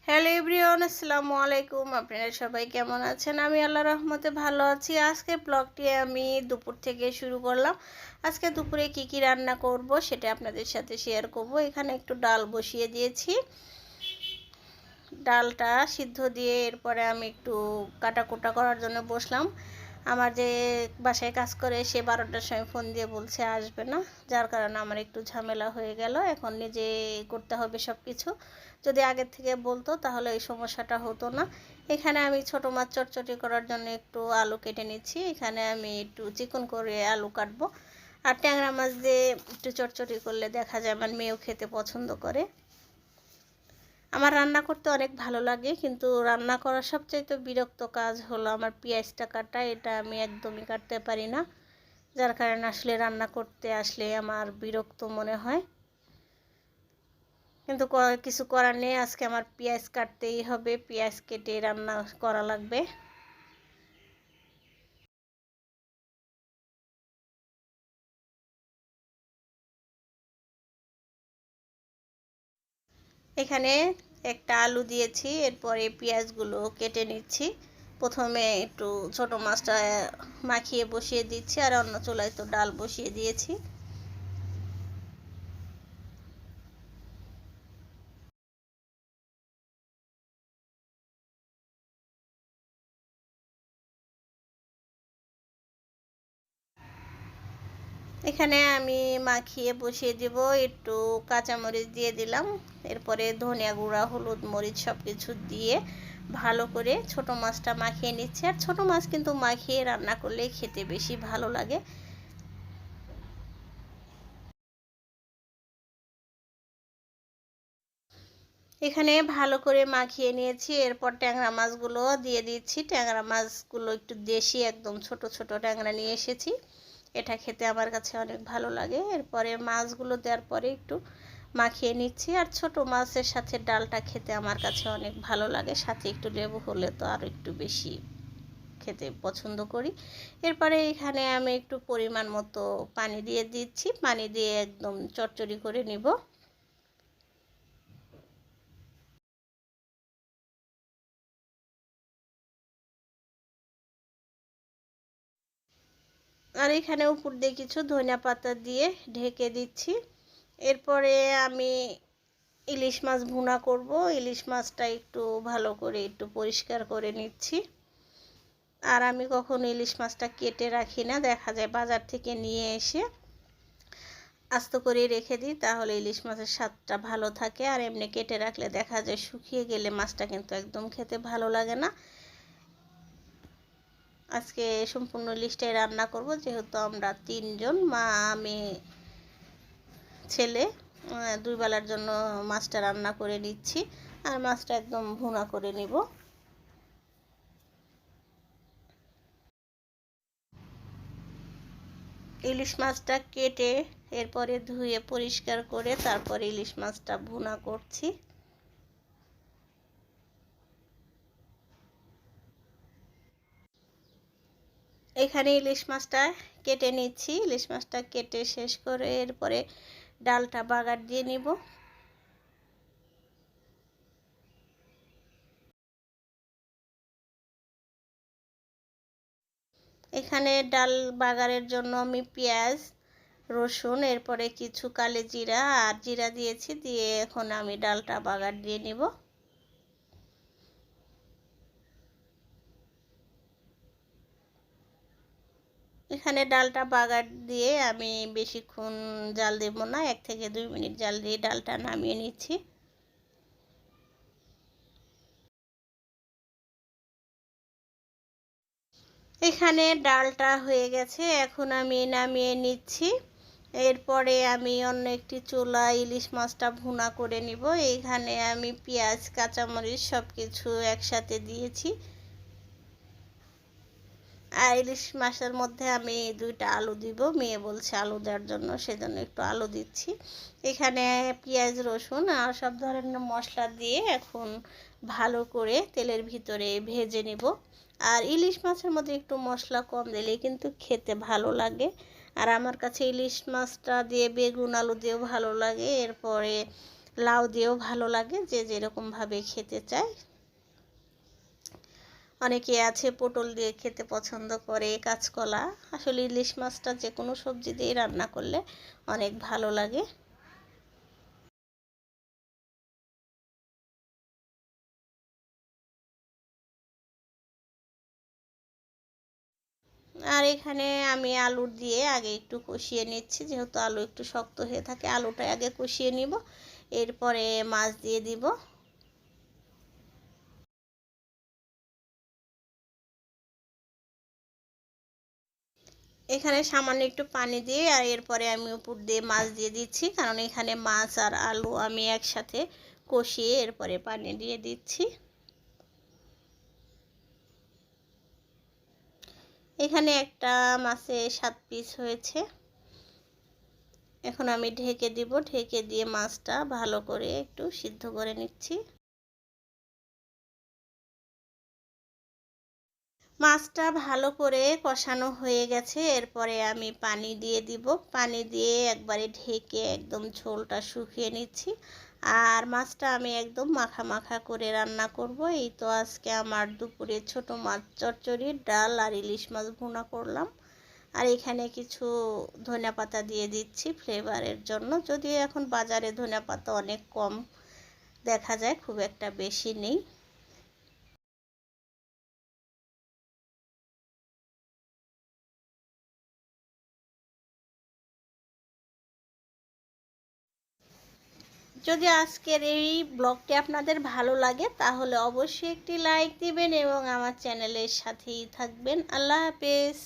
Hello everyone, আসসালামু আলাইকুম। আপনারা সবাই কেমন আছেন? আমি আল্লাহর রহমতে ভালো আছি। আজকে ব্লগটি আমি দুপুর থেকে শুরু করলাম। আজকে দুপুরে কি কি রান্না করব সেটা আপনাদের সাথে শেয়ার করব। এখানে একটু ডাল বসিয়ে দিয়েছি। ডালটা সিদ্ধ দিয়ে এরপরে আমি একটু কাটাকুটা করার জন্য বসলাম। আমার যে বাসায় কাজ করে সে 12টার সময় ফোন দিয়ে বলছে আসবে না, যার কারণে আমার একটু ঝামেলা হয়ে গেল। এখন নিজে করতে হবে সব কিছু। যদি আগের থেকে বলতো তাহলে এই সমস্যাটা হতো না। এখানে আমি ছোটো মাছ চটচটি করার জন্য একটু আলু কেটে নিচ্ছি। এখানে আমি একটু চিকন করে আলু কাটবো। আর ট্যাংরা মাছ দিয়ে একটু চটচটি করলে দেখা যায় আমার মেয়েও খেতে পছন্দ করে। আমার রান্না করতে অনেক ভালো লাগে, কিন্তু রান্না করার সবচাইতে বিরক্ত কাজ হলো আমার পেঁয়াজটা কাটা। এটা আমি একদমই কাটতে পারি না, যার কারণে আসলে রান্না করতে আসলে আমার বিরক্ত মনে হয়। কিন্তু কিছু করার নেই, আজকে আমার পেঁয়াজ কাটতেই হবে, পেঁয়াজ কেটে রান্না করা লাগবে। এখানে একটা আলু দিয়েছি, এরপরে পেঁয়াজগুলো কেটে নিচ্ছি। প্রথমে একটু ছোট মাছটা মাখিয়ে বসিয়ে দিচ্ছি, আর অন্য চুলায় তো ডাল বসিয়ে দিয়েছি। এখানে আমি মাখিয়ে বসিয়ে দেব, একটু কাঁচামরিচ দিয়ে দিলাম, এরপরে ধনিয়া গুঁড়া, হলুদ, মরিচ সব কিছু দিয়ে ভালো করে ছোট মাছটা মাখিয়ে নিচ্ছি। আর ছোট মাছ কিন্তু মাখিয়ে রান্না করলে খেতে বেশি ভালো লাগে। এখানে ভালো করে মাখিয়ে নিয়েছি, এরপর ট্যাংরা মাছগুলো দিয়ে দিচ্ছি। ট্যাংরা মাছগুলো একটু দেশি, একদম ছোট ছোট ট্যাংরা নিয়ে এসেছি। এটা খেতে আমার কাছে অনেক ভালো লাগে। এরপরে মাছগুলো দেওয়ার পরে একটু মাখিয়ে নিচ্ছি। আর ছোট মাছের সাথে ডালটা খেতে আমার কাছে অনেক ভালো লাগে, সাথে একটু লেবু হলে তো আরও একটু বেশি খেতে পছন্দ করি। এরপরে এখানে আমি একটু পরিমাণ মতো পানি দিয়ে দিচ্ছি, পানি দিয়ে একদম চটচড়ি করে নিব। আর এখানে উপর দিয়ে কিছু ধনিয়া পাতা দিয়ে ঢেকে দিচ্ছি। এরপরে আমি ইলিশ মাছ ভুনা করব। ইলিশ মাছটা একটু ভালো করে একটু পরিষ্কার করে নিচ্ছি। আর আমি কখনো ইলিশ মাছটা কেটে রাখি না, দেখা যায় বাজার থেকে নিয়ে এসে আস্ত করে রেখে দিই, তাহলে ইলিশ মাছের স্বাদটা ভালো থাকে। আর এমনি কেটে রাখলে দেখা যায় শুকিয়ে গেলে মাছটা কিন্তু একদম খেতে ভালো লাগে না। আজকে সম্পূর্ণ লিস্টে রান্না করব, যেহেতু আমরা 3 জন, মা, আমি, ছেলে, 2 বেলার জন্য মাছটা রান্না করে নিচ্ছি। আর মাছটা একদম ভুনা করে নিব। ইলিশ মাছটা কেটে এরপরে ধুয়ে পরিষ্কার করে তারপরে ইলিশ মাছটা ভুনা করছি। এখানে ইলিশ মাছটা কেটে নিচ্ছি। ইলিশ মাছটা কেটে শেষ করে এরপরে ডালটা বাগার দিয়ে নিব। এখানে ডাল বাগারের জন্য আমি পেঁয়াজ, রসুন, এরপরে কিছু কালো জিরা আর জিরা দিয়েছি, দিয়ে এখন আমি ডালটা বাগার দিয়ে নিব। এখানে ডালটা বাগার দিয়ে আমি বেশিক্ষণ জাল দেব না, 1 থেকে 2 মিনিট জাল দিয়ে ডালটা নামিয়ে নিচ্ছি। এখানে ডালটা হয়ে গেছে, এখন আমি নামিয়ে নিচ্ছি। এরপরে আমি অন্য একটি চুলায় ইলিশ মাছটা ভুনা করে নিব। এইখানে আমি পেঁয়াজ, কাঁচামরিচ সব কিছু একসাথে দিয়েছি। আর ইলিশ মাছের মধ্যে আমি 2টা আলু দিব, মেয়ে বলছে আলু দেওয়ার জন্য, সেজন্য একটু আলু দিচ্ছি। এখানে পেঁয়াজ, রসুন আর সব ধরনের মশলা দিয়ে এখন ভালো করে তেলের ভিতরে ভেজে নেব। আর ইলিশ মাছের মধ্যে একটু মশলা কম দিলে কিন্তু খেতে ভালো লাগে। আর আমার কাছে ইলিশ মাছটা দিয়ে বেগুন আলু দিয়েও ভালো লাগে। এরপরে লাউ দিয়েও ভালো লাগে, যে যেরকমভাবে খেতে চায়। অনেকে আছে পটল দিয়ে খেতে পছন্দ করে, কাঁচকলা। আসলে ইলিশ মাছটা যে কোনো সবজি দিয়ে রান্না করলে অনেক ভালো লাগে। আর এখানে আমি আলু দিয়ে আগে একটু কষিয়ে নিচ্ছি, যেহেতু আলু একটু শক্ত হয়ে থাকে, আলুটা আগে কষিয়ে নিব, এরপরে মাছ দিয়ে দিব। এখানে সামান্য একটু পানি দিয়ে আর এরপরে আমি উপর দিয়ে মাছ দিয়ে দিচ্ছি, কারণ এখানে মাছ আর আলু আমি একসাথে কষিয়ে এরপরে পানি দিয়ে দিচ্ছি। এখানে একটা মাছে 7 পিস হয়েছে। এখন আমি ঢেকে দিব, ঢেকে দিয়ে মাছটা ভালো করে একটু সিদ্ধ করে নিচ্ছি। মাছটা ভালো করে কষানো হয়ে গেছে, এরপরে আমি পানি দিয়ে দিব। পানি দিয়ে একবারে ঢেকে একদম ঝোলটা শুকিয়ে নিচ্ছি। আর মাছটা আমি একদম মাখা মাখা করে রান্না করব। এই তো আজকে আমার দুপুরে ছোট মাছ চচ্চড়ি, ডাল আর ইলিশ মাছ ভুনা করলাম। আর এখানে কিছু ধনেপাতা দিয়ে দিচ্ছি ফ্লেভারের জন্য, যদিও এখন বাজারে ধনেপাতা অনেক কম দেখা যায়, খুব একটা বেশি নেই। যদি আজকের এই ব্লগটি আপনাদের ভালো লাগে তাহলে অবশ্যই একটি লাইক দিবেন এবং আমার চ্যানেলের সাথেই থাকবেন। আল্লাহ হাফেজ।